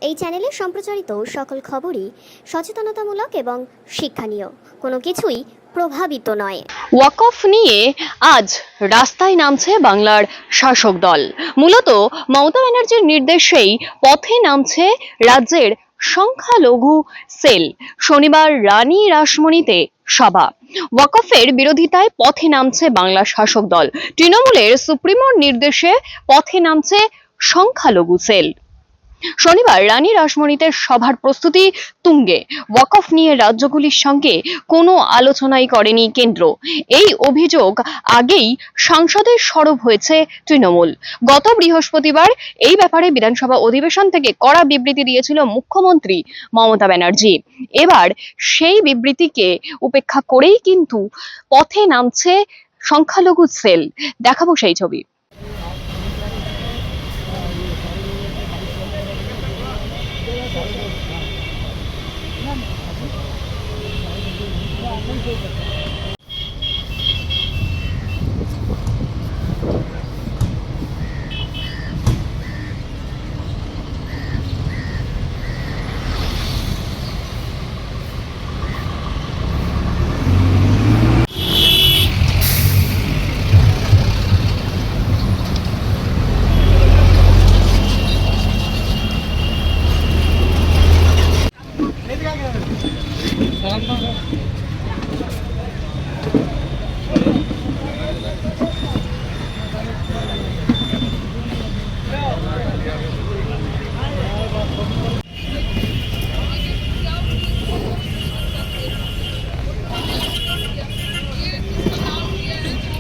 এই চ্যানেলে সম্প্রচারিত সকল খবরই সচেতনতামূলক এবং শিক্ষণীয়, কোনো কিছুই প্রভাবিত নয়। ওয়াকফ নিয়ে আজ রাস্তায় নামছে বাংলার শাসক দল। মূলত মমতা ব্যানার্জির নির্দেশেই পথে নামছে রাজ্যের সংখ্যালঘু সেল। শনিবার রানী রাসমণিতে সভা। ওয়াকফের বিরোধিতায় পথে নামছে বাংলা শাসক দল। তৃণমূলের সুপ্রিমোর নির্দেশে পথে নামছে সংখ্যালঘু সেল। শনিবার রানী রাসমণিতে সভার প্রস্তুতি তুঙ্গে। ওয়াকফ নিয়ে রাজ্যগুলির সঙ্গে কোনো আলোচনাই করেনি কেন্দ্র। এই অভিযোগ আগেই সংসদে সরব হয়েছে তৃণমূল। গত বৃহস্পতিবার এই ব্যাপারে বিধানসভা অধিবেশন থেকে কড়া বিবৃতি দিয়েছিল মুখ্যমন্ত্রী মমতা ব্যানার্জি। এবার সেই বিবৃতিকে উপেক্ষা করেই কিন্তু পথে নামছে সংখ্যালঘু সেল। দেখাবো সেই ছবি।